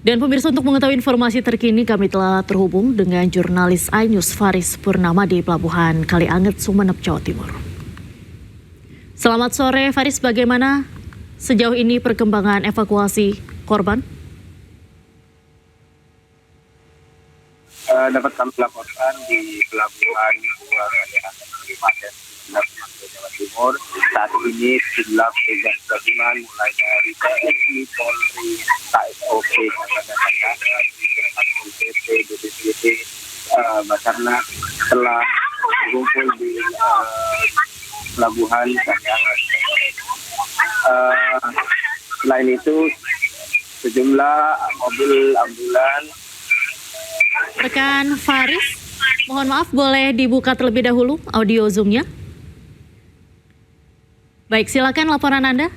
Dan pemirsa, untuk mengetahui informasi terkini kami telah terhubung dengan jurnalis iNews Faris Purnama di Pelabuhan Kalianget, Sumeneb, Jawa Timur. Selamat sore Faris, bagaimana sejauh ini perkembangan evakuasi korban? Dapat kami laporkan di Pelabuhan Kalianget, Jawa Timur. Saat ini sejumlah petugas gabungan mulai dari TNI, Polri, KSOP, PP, BPBD, Basarnas telah berkumpul di Pelabuhan Kalianget. Selain itu, sejumlah mobil ambulans. Rekan Faris, mohon maaf, boleh dibuka terlebih dahulu audio Zoom-nya? Baik, silakan laporan Anda.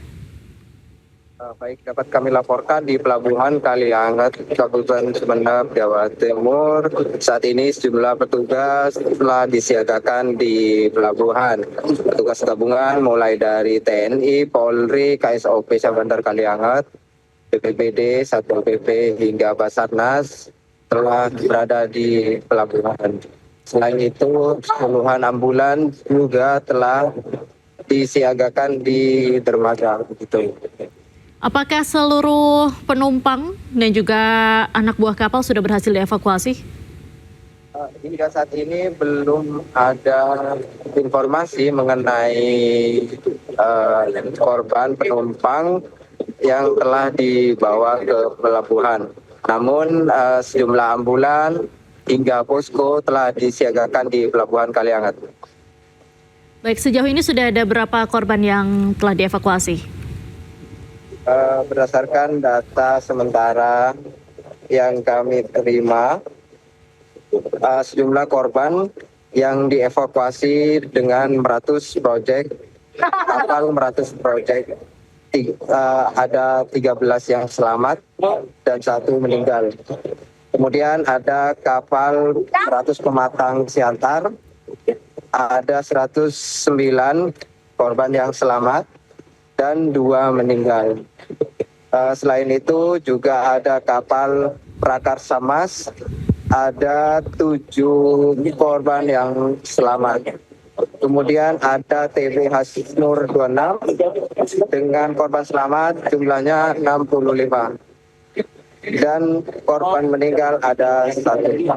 Baik, dapat kami laporkan di Pelabuhan Kalianget, Kabupaten Sumeneb, Jawa Timur. Saat ini sejumlah petugas telah disiagakan di pelabuhan. Petugas gabungan mulai dari TNI, Polri, KSOP Sabandar Kalianget, BPBD, Satpol PP hingga Basarnas telah berada di pelabuhan. Selain itu, puluhan ambulans juga telah disiagakan di dermaga begitu. Apakah seluruh penumpang dan juga anak buah kapal sudah berhasil dievakuasi? Hingga saat ini belum ada informasi mengenai korban penumpang yang telah dibawa ke pelabuhan. Namun sejumlah ambulan hingga posko telah disiagakan di Pelabuhan Kalianget. Baik, sejauh ini sudah ada berapa korban yang telah dievakuasi? Berdasarkan data sementara yang kami terima, sejumlah korban yang dievakuasi dengan Meratus Project, kapal Meratus Project, ada 13 yang selamat dan 1 meninggal. Kemudian ada kapal Meratus Pematang Siantar, ada 109 korban yang selamat dan 2 meninggal. Selain itu juga ada kapal Prakarsa Mas, ada 7 korban yang selamat. Kemudian ada TB Hasnur 26 dengan korban selamat jumlahnya 65. Dan korban meninggal ada 1.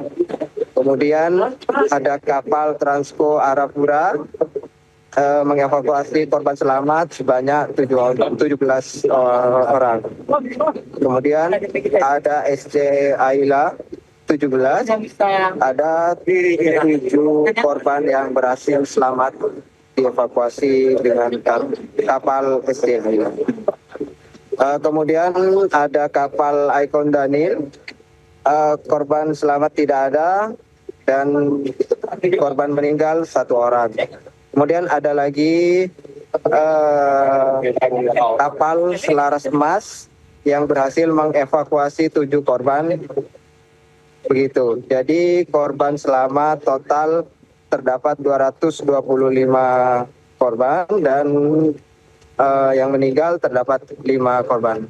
Kemudian ada kapal Transco Arafura mengevakuasi korban selamat sebanyak 17 orang. Kemudian ada SC Aila 17, ada 7 korban yang berhasil selamat dievakuasi dengan kapal SC Aila. Kemudian ada kapal Icon Daniel, korban selamat tidak ada dan korban meninggal 1 orang. Kemudian ada lagi kapal Selaras Emas yang berhasil mengevakuasi 7 korban. Begitu. Jadi korban selamat total terdapat 225 korban dan yang meninggal terdapat 5 korban.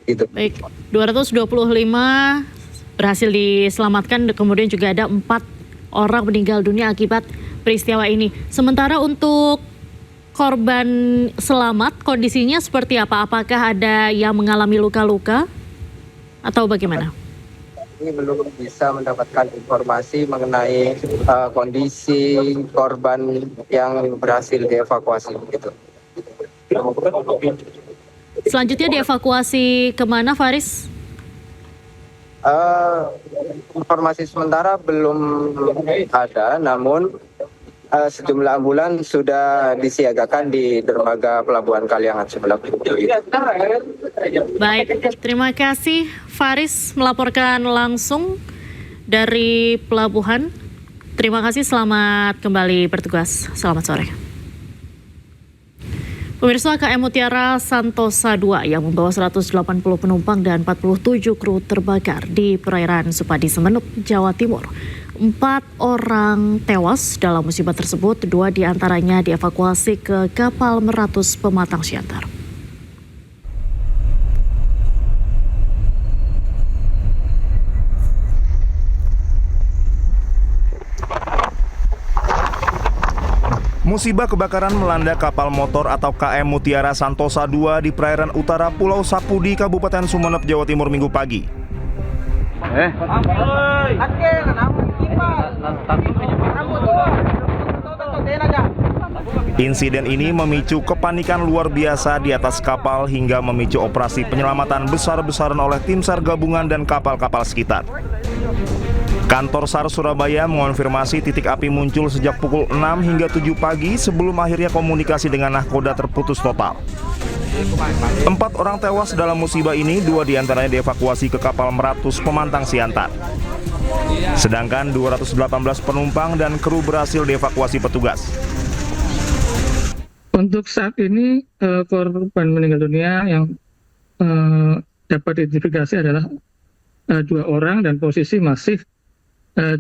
Gitu. Baik, 225 berhasil diselamatkan, kemudian juga ada 4 orang meninggal dunia akibat peristiwa ini. Sementara untuk korban selamat, kondisinya seperti apa? Apakah ada yang mengalami luka-luka atau bagaimana? Ini belum bisa mendapatkan informasi mengenai kondisi korban yang berhasil dievakuasi. Gitu. Selanjutnya dievakuasi kemana, Faris? Informasi sementara belum ada, namun sejumlah ambulan sudah disiagakan di dermaga Pelabuhan Kalianget sebelah itu. Baik, terima kasih Faris melaporkan langsung dari pelabuhan. Terima kasih, selamat kembali bertugas. Selamat sore. Pemirsa, KM Mutiara Santosa II yang membawa 180 penumpang dan 47 kru terbakar di perairan Supadi, Sumeneb, Jawa Timur. 4 orang tewas dalam musibah tersebut, 2 diantaranya dievakuasi ke kapal Meratus Pematang Siantar. Musibah kebakaran melanda kapal motor atau KM Mutiara Santosa II di perairan utara Pulau Sapudi, Kabupaten Sumeneb, Jawa Timur Minggu pagi. Insiden ini memicu kepanikan luar biasa di atas kapal hingga memicu operasi penyelamatan besar-besaran oleh tim SAR gabungan dan kapal-kapal sekitar. Kantor SAR Surabaya mengonfirmasi titik api muncul sejak pukul 6 hingga 7 pagi sebelum akhirnya komunikasi dengan nahkoda terputus total. 4 orang tewas dalam musibah ini, 2 diantaranya dievakuasi ke kapal Meratus Pemantang Siantar. Sedangkan 218 penumpang dan kru berhasil dievakuasi petugas. Untuk saat ini korban meninggal dunia yang dapat diidentifikasi adalah 2 orang dan posisi masih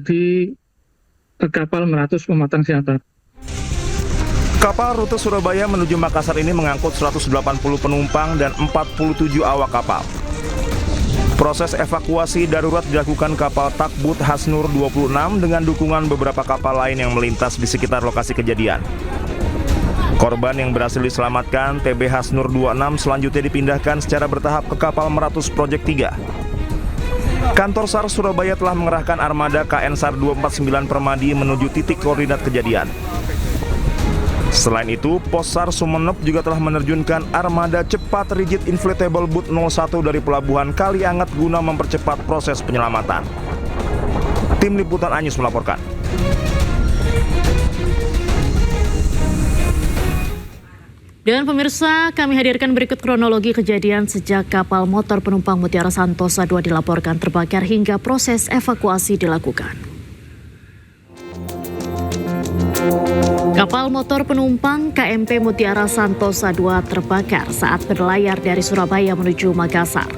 di kapal Meratus Pemantang Siantar. Kapal rute Surabaya menuju Makassar ini mengangkut 180 penumpang dan 47 awak kapal. Proses evakuasi darurat dilakukan kapal Takbut Hasnur 26 dengan dukungan beberapa kapal lain yang melintas di sekitar lokasi kejadian. Korban yang berhasil diselamatkan, TB Hasnur 26, selanjutnya dipindahkan secara bertahap ke kapal Meratus Project 3. Kantor SAR Surabaya telah mengerahkan armada KN SAR 249 Permadi menuju titik koordinat kejadian. Selain itu, Pos SAR Sumeneb juga telah menerjunkan armada cepat rigid inflatable boat 01 dari Pelabuhan Kalianget guna mempercepat proses penyelamatan. Tim Liputan Anyus melaporkan. Dan pemirsa, kami hadirkan berikut kronologi kejadian sejak kapal motor penumpang Mutiara Santosa II dilaporkan terbakar hingga proses evakuasi dilakukan. Kapal motor penumpang KMP Mutiara Santosa II terbakar saat berlayar dari Surabaya menuju Makassar.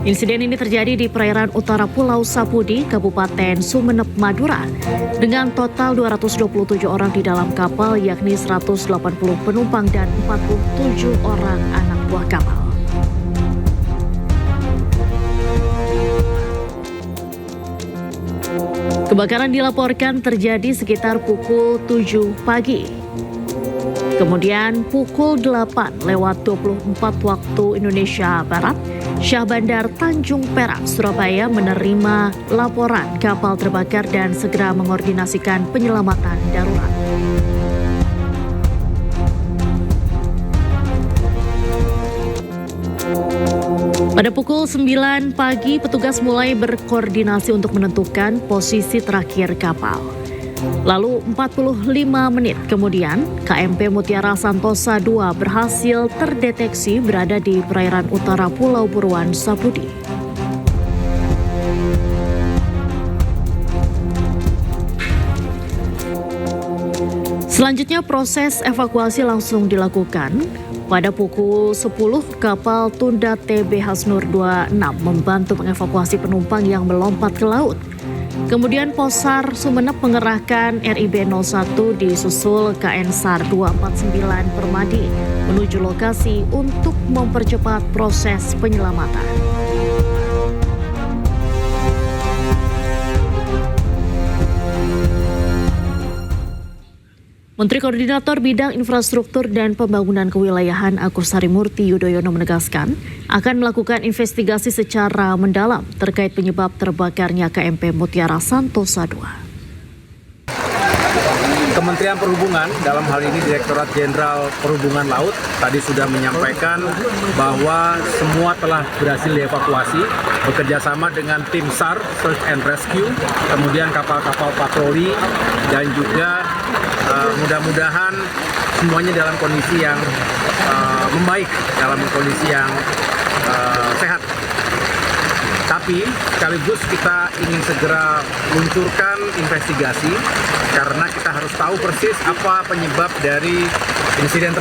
Insiden ini terjadi di perairan utara Pulau Sapudi, Kabupaten Sumeneb, Madura. Dengan total 227 orang di dalam kapal, yakni 180 penumpang dan 47 orang anak buah kapal. Kebakaran dilaporkan terjadi sekitar pukul 7 pagi. Kemudian pukul 8:24 waktu Indonesia Barat, Syah Bandar Tanjung Perak, Surabaya menerima laporan kapal terbakar dan segera mengordinasikan penyelamatan darurat. Pada pukul 9 pagi, petugas mulai berkoordinasi untuk menentukan posisi terakhir kapal. Lalu 45 menit kemudian, KMP Mutiara Santosa II berhasil terdeteksi berada di perairan utara Pulau Buruan, Sapudi. Selanjutnya proses evakuasi langsung dilakukan. Pada pukul 10, kapal tunda TB Hasnur 26 membantu mengevakuasi penumpang yang melompat ke laut. Kemudian Pos SAR Sumeneb mengerahkan RIB 01 disusul KN SAR 249 Permadi menuju lokasi untuk mempercepat proses penyelamatan. Menteri Koordinator Bidang Infrastruktur dan Pembangunan Kewilayahan Agus Harimurti Yudhoyono menegaskan akan melakukan investigasi secara mendalam terkait penyebab terbakarnya KMP Mutiara Santosa II. Kementerian Perhubungan, dalam hal ini Direktorat Jenderal Perhubungan Laut, tadi sudah menyampaikan bahwa semua telah berhasil dievakuasi bekerjasama dengan tim SAR, Search and Rescue, kemudian kapal-kapal patroli, dan juga mudah-mudahan semuanya dalam kondisi yang membaik, dalam kondisi yang sehat. Tapi sekaligus kita ingin segera luncurkan investigasi karena kita harus tahu persis apa penyebab dari insiden tersebut.